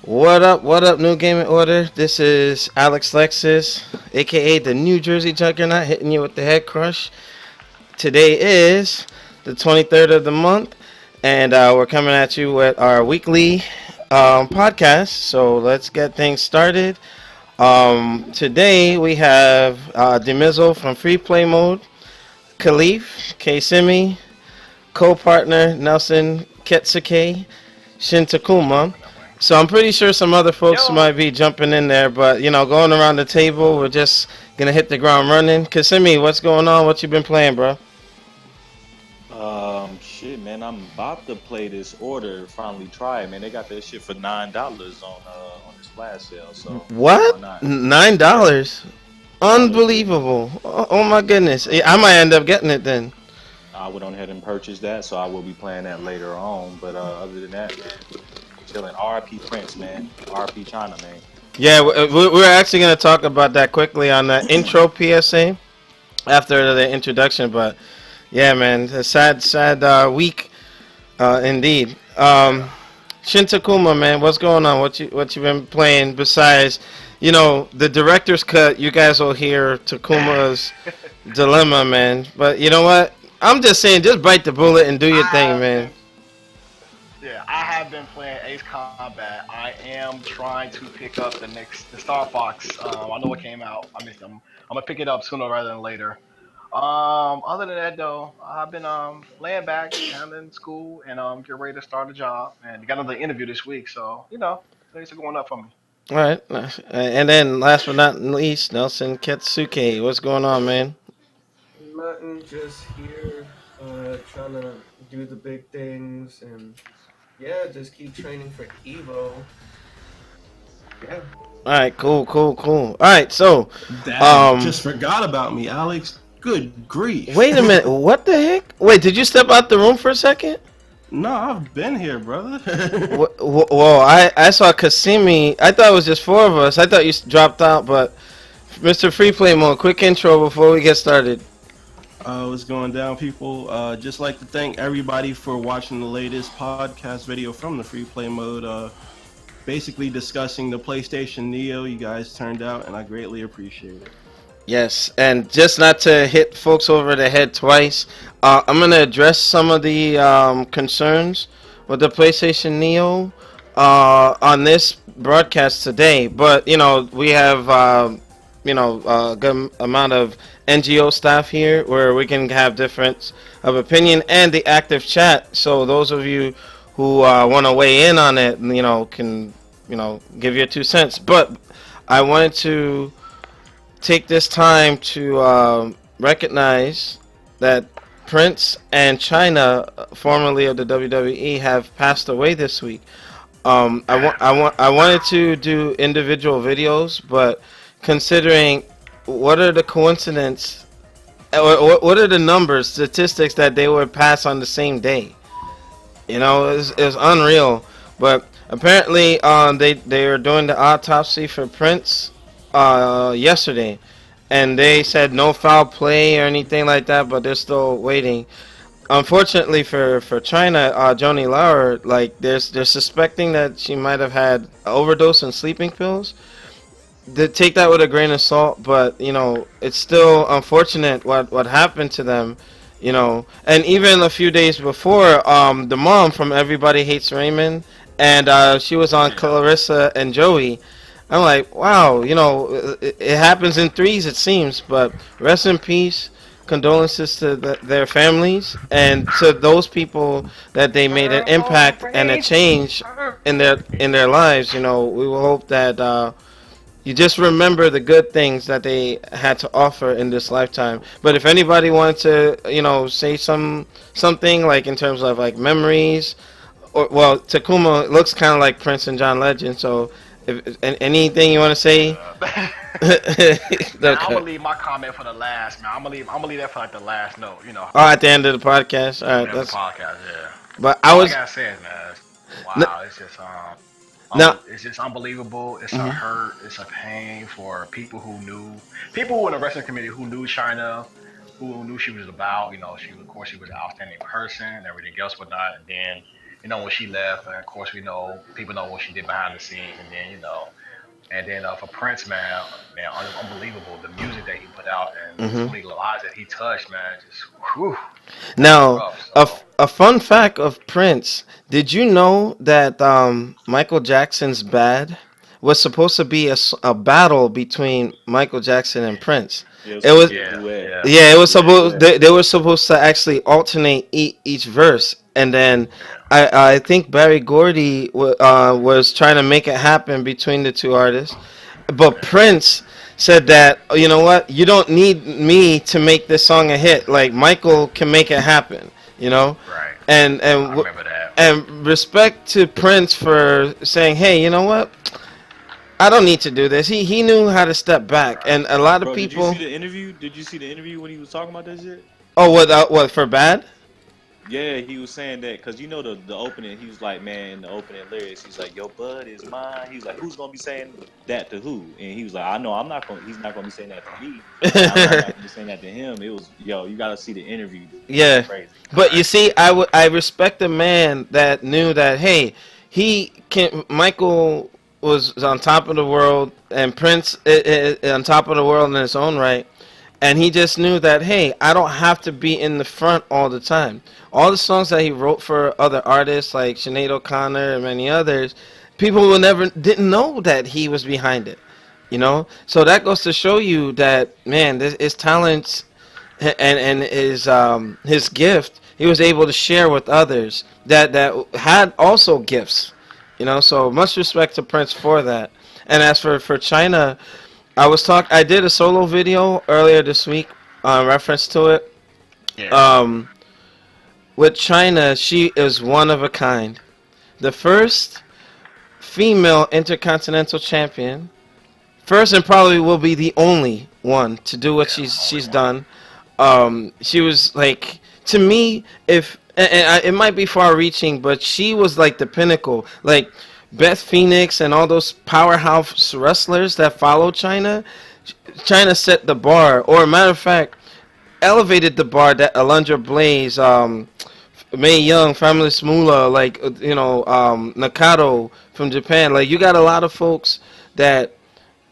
What up, New Gaming Order? This is Alex Lexus, aka the New Jersey Juggernaut, hitting you with the head crush. Today is the 23rd of the month, and we're coming at you with our weekly podcast. So let's get things started. Today we have Demizzle from Free Play Mode, Khalif, K Simi, co partner Nelson Ketsuke, Shin Takuma. So I'm pretty sure some other folks Yo, might be jumping in there, but going around the table, we're just gonna hit the ground running. Kasimi, what's going on? What you been playing, bro? shit, man. I'm about to play this order. Finally, try it, man. They got that shit for $9 on this flash sale. So why What? not? Nine Yeah, dollars? legit. Unbelievable! Oh my goodness! I might end up getting it then. I went on ahead and purchased that, so I will be playing that later on. But other than that, man, chilling. RIP Prince, man. RIP China, man. Yeah, we're actually gonna talk about that quickly on the intro PSA after the introduction, but yeah, man, a sad week indeed. Shin Takuma, man, what's going on? What you been playing besides, the director's cut? You guys will hear Takuma's dilemma, man. But you know what? I'm just saying, just bite the bullet and do your I thing, have man. been, yeah, I have been playing Ace Combat. I am trying to pick up the Star Fox. I know it came out. I missed them. I'm gonna pick it up sooner rather than later. Other than that though, I've been laying back, handling school, and get ready to start a job. And got another interview this week, so things are going up for me. All right, nice. And then last but not least, Nelson Ketsuke, what's going on, man? Nothing, just here, trying to do the big things and yeah, just keep training for Evo. Yeah. All right, cool. All right, so, Dang, um, just forgot about me, Alex. Good grief. wait a minute. What the heck? Wait, did you step out the room for a second? No, I've been here, brother. Whoa, I saw Kasimi. I thought it was just four of us. I thought you dropped out, but Mr. Free Play Mode, quick intro before we get started. What's going down, people? Just like to thank everybody for watching the latest podcast video from the free play mode. Basically discussing the PlayStation Neo you guys turned out, and I greatly appreciate it. Yes, and just not to hit folks over the head twice, I'm going to address some of the concerns with the PlayStation Neo on this broadcast today. But, we have, a good amount of NGO staff here where we can have difference of opinion and the active chat. So those of you who want to weigh in on it, can, give your 2 cents. But I wanted to take this time to recognize that Prince and Chyna, formerly of the WWE, have passed away this week. I wanted to do individual videos, but considering what are the coincidence, or what are the numbers, statistics that they would pass on the same day? It's unreal. But apparently, they were doing the autopsy for Prince yesterday, and they said no foul play or anything like that, but they're still waiting. Unfortunately for China, Joni Lauer, like they're suspecting that she might have had overdose on sleeping pills. They take that with a grain of salt, but it's still unfortunate what happened to them. And even a few days before, the mom from Everybody Hates Raymond, and she was on Yeah. Clarissa and Joey. I'm like, wow, it happens in threes, it seems. But rest in peace, condolences to their families and to those people that they made an impact and a change in their lives. We will hope that you just remember the good things that they had to offer in this lifetime. But if anybody wanted to, say something like in terms of like memories, or well, Takuma looks kind of like Prince and John Legend. So, if anything you want to say, Man, I'm okay. gonna leave my comment for the last. Man, I'm gonna leave that for like the last note. Oh, at the end of the podcast. All right, Whatever the that's. podcast. Yeah. But I All I was gotta say is, man, n- wow, it's just now. it's just unbelievable. It's a Mhm. hurt. It's a pain for people in the wrestling community who knew China, who knew she was about. She of course she was an outstanding person and everything else, whatnot. And then when she left, and of course we know people know what she did behind the scenes, and then for Prince, man, unbelievable the music that he put out and so Hmm. many lives that he touched, man, just whew, Now, rough. a, So a fun fact of Prince. Did you know that Michael Jackson's Bad was supposed to be a battle between Michael Jackson and Prince? Yeah, it was It supposed was to be a yeah, duet. yeah, Yeah, it was Yeah, supposed duet. they were supposed to actually alternate each verse, and then yeah, I think Barry Gordy was trying to make it happen between the two artists, but yeah, Prince said that, "Oh, you know what, you don't need me to make this song a hit. Like Michael can make it happen, you know, right. and I remember that. respect to Prince for saying, hey, you know what, I don't need to do this. He knew how to step back, Right. and a lot of Bro, did you see people. the interview? Did you see the interview when he was talking about that shit? Oh, what for Bad? Yeah, he was saying that because you know the opening. He was like, man, the opening lyrics. He's like, "Your bud is mine." He was like, "Who's gonna be saying that to who?" And he was like, "I know I'm not gonna. He's not gonna be saying that to me, and I know I'm not gonna be saying that to him." It was, yo, you gotta see the interview. It was Yeah, crazy. but you Right. see, I respect a man that knew that, hey, he can. Michael was on top of the world, and Prince on top of the world in his own right, and he just knew that, hey, I don't have to be in the front all the time. All the songs that he wrote for other artists like Sinead O'Connor and many others, people will never didn't know that he was behind it. So that goes to show you that, man, this his talents and his gift he was able to share with others that had also gifts. So much respect to Prince for that. And as for China, I did a solo video earlier this week reference to it. Yeah. um with China, she is one of a kind, the first female intercontinental champion, first and probably will be the only one to do what Yeah. Only she's one. done. She was like, to me, if it might be far reaching, but she was like the pinnacle. Like Beth Phoenix and all those powerhouse wrestlers that follow China. China set the bar, or a matter of fact, elevated the bar that Alundra Blaze, Mae Young, Famous Moolah, like Nakado from Japan. Like you got a lot of folks that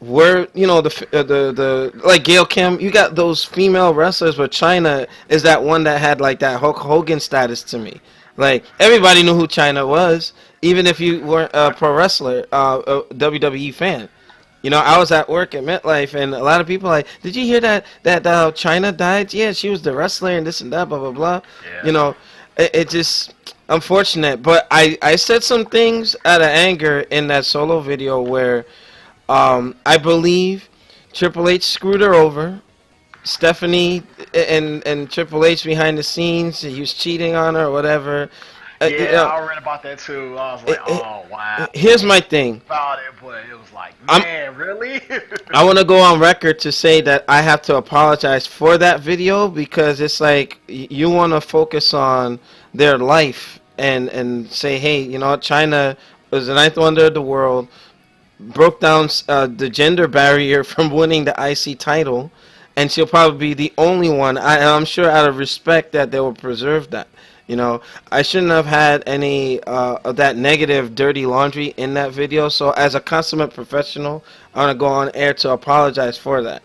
were, the like Gail Kim. You got those female wrestlers, but China is that one that had like that Hulk Hogan status to me. Like everybody knew who China was, even if you weren't a Right. pro wrestler, a WWE fan. I was at work at MetLife, and a lot of people like, did you hear that China died? Yeah, she was the wrestler and this and that, blah blah blah. You Yeah. know, it just unfortunate. But I said some things out of anger in that solo video where I believe Triple H screwed her over. Stephanie and Triple H behind the scenes, he was cheating on her or whatever. Uh, you Yeah, know, I read about that too. I was like, it, oh wow. Here's my thing. About it, but it was like, I'm man, really? I want to go on record to say that I have to apologize for that video, because it's like you want to focus on their life and say, hey, China was the ninth wonder of the world, broke down the gender barrier from winning the IC title, and she'll probably be the only one. I'm sure out of respect that they will preserve that. I shouldn't have had any of that negative, dirty laundry in that video. So, as a consummate professional, I want to go on air to apologize for that.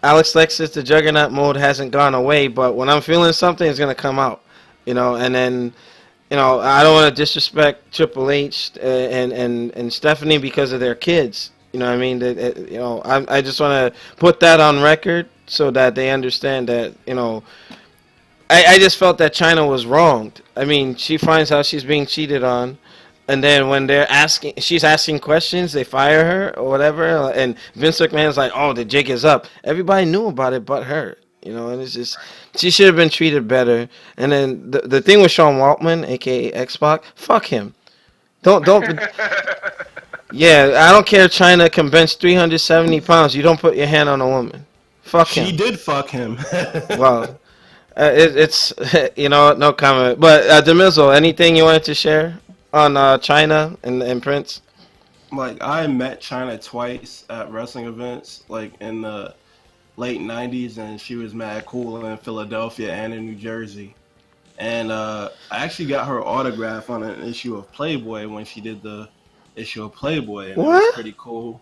Alex Lexus, the Juggernaut mode hasn't gone away, but when I'm feeling something, it's gonna come out. And then I don't want to disrespect Triple H and Stephanie because of their kids. You know what I mean? I just want to put that on record so that they understand that, I just felt that China was wronged. I mean, she finds out she's being cheated on, and then when she's asking questions, they fire her or whatever, and Vince McMahon's like, oh, the jig is up. Everybody knew about it but her. And it's just, she should have been treated better. And then the thing with Sean Waltman, aka X-Pac, fuck him. Don't. Yeah, I don't care if China can bench 370 pounds. You don't put your hand on a woman. Fuck She him. did fuck him. Well, it's no comment. But Demizzle, anything you wanted to share on China and Prince? Like, I met China twice at wrestling events, like in the late '90s, and she was mad cool in Philadelphia and in New Jersey. And I actually got her autograph on an issue of Playboy when she did the issue of Playboy, and it was What? pretty cool.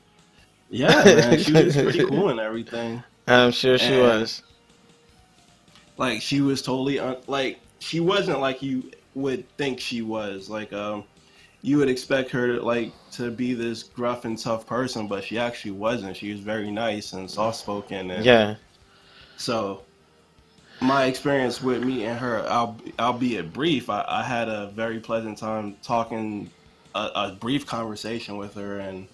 Yeah, man, she was pretty cool and everything. I'm sure she And was. like she was totally like she wasn't like you would think she was. Like you would expect her to be this gruff and tough person, but she actually wasn't. She was very nice and soft spoken, and Yeah. so my experience with me and her, albeit brief, I had a very pleasant time talking, a brief conversation with her. And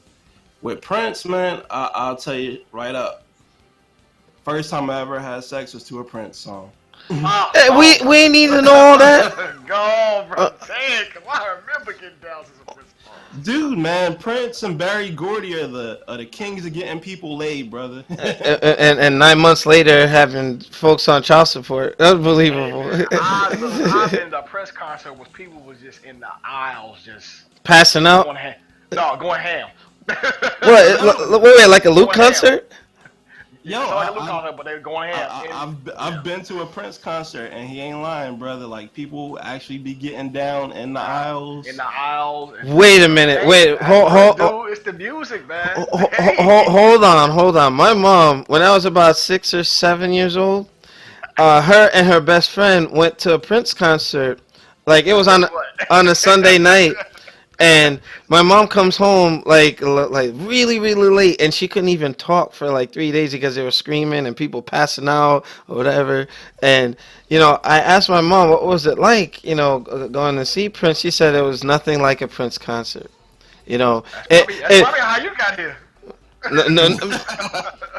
with Prince, man, I'll tell you right up, first time I ever had sex was to a Prince song. Oh, Hey, go, we bro. ain't need to know all that. Go, bro. Uh, Dang, 'cause I remember getting down to some Prince songs. Dude, man, Prince and Barry Gordy are the kings of getting people laid, brother. and 9 months later, having folks on child support. Hey Unbelievable. man, I've been to a press concert where people was just in the aisles just Passing out. going ham. No, going ham. What? Yo, Wait, like a Luke Going ham. concert? yo, It's like a Luke concert, but they were going ham. I've been to a Prince concert and he ain't lying, brother. Like people actually be getting down in the In aisles. the aisles. Wait a minute. Hey, Wait. that's what it do. It's the music, man. Hey. Hold on. My mom, when I was about 6 or 7 years old, her and her best friend went to a Prince concert. Like it was Guess what? on a Sunday night, and my mom comes home like really late, and she couldn't even talk for like 3 days because they were screaming and people passing out or whatever. And I asked my mom what was it like, going to see Prince. She said it was nothing like a Prince concert. You know, That's probably how you got here. no,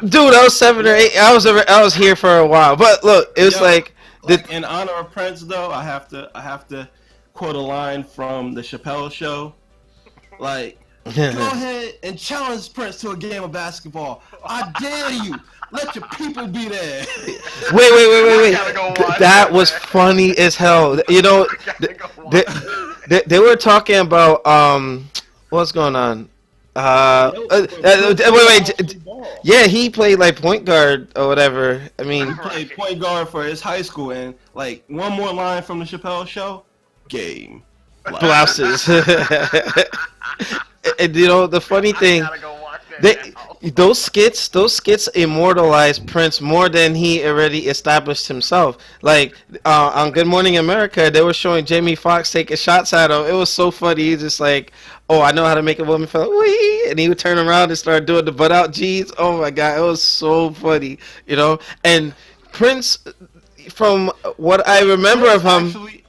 dude, I was 7 or 8. I was here for a while, but look, it was Yo, like the. like in honor of Prince, though, I have to quote a line from the Chappelle Show. Like, go ahead and challenge Prince to a game of basketball. I dare you. Let your people be there. Wait. Gotta go watch That that, was man. funny as hell. Gotta go watch They, that. they were talking about what's going on. Yo, Prince Wait. actually ball. Yeah, he played like point guard or whatever. I He mean, played point guard for his high school, and like one more line from the Chappelle Show, game. blouses. And the funny I thing. gotta go watch that They, now. those skits immortalized Prince more than he already established himself. Like on Good Morning America, they were showing Jamie Foxx taking shots at him. It was so funny. He's just like, "Oh, I know how to make a woman feel wee," and he would turn around and start doing the butt out G's. Oh my god, it was so funny. And Prince, from what I remember Prince of him, actually,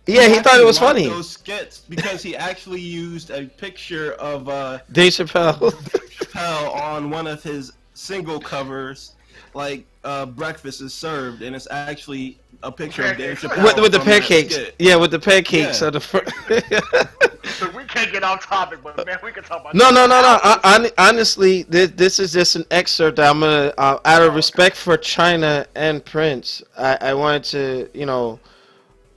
yeah, he thought it actually was liked funny. those skits because he actually used a picture of Dave Chappelle. Chappelle on one of his single covers, like "Breakfast is Served," and it's actually a picture of Dave Chappelle with the from that pancakes. skit. Yeah, with the pancakes. Yeah. So So we can't get off topic, but man, we can talk about No. that. Honestly, this is just an excerpt that I'm gonna, out of respect for China and Prince, I wanted to,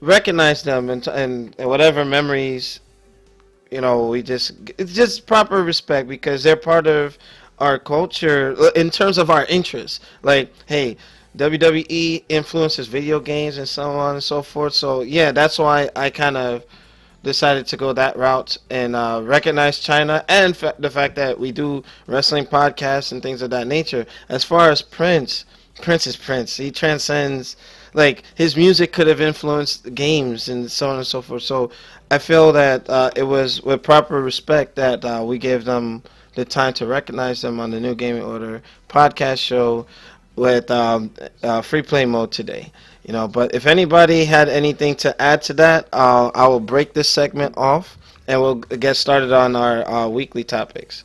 recognize them and whatever memories, it's just proper respect because they're part of our culture in terms of our interests. Like, hey, WWE influences video games and so on and so forth. So yeah, that's why I kind of decided to go that route and recognize China and the fact that we do wrestling podcasts and things of that nature. As far as Prince, Prince is Prince. He transcends. Like his music could have influenced games and so on and so forth. So I feel that it was with proper respect that we gave them the time to recognize them on the New Gaming Order podcast show with free play mode today. But if anybody had anything to add to that, I will break this segment off and we'll get started on our weekly topics.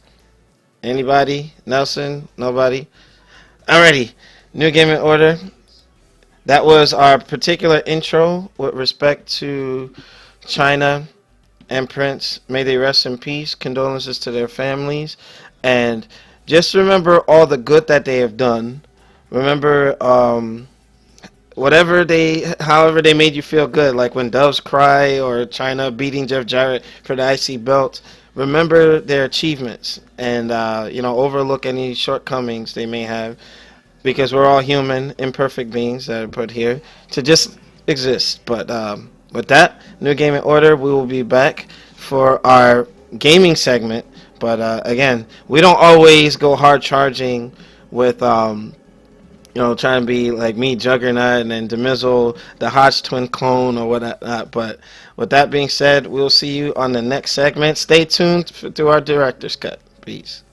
Anybody? Nelson? Nobody? Alrighty. New Gaming Order. That was our particular intro with respect to China and Prince. May they rest in peace. Condolences to their families. And just remember all the good that they have done. Remember, however they made you feel good, like when Doves Cry or China beating Jeff Jarrett for the IC belt. Remember their achievements and, overlook any shortcomings they may have because we're all human, imperfect beings that are put here to just exists. But with that, New Gaming Order, we will be back for our gaming segment. But again, we don't always go hard charging with trying to be like me, Juggernaut, and then Demizzle, the Hodge twin clone or whatnot. But with that being said, we'll see you on the next segment. Stay tuned through our director's cut. Peace.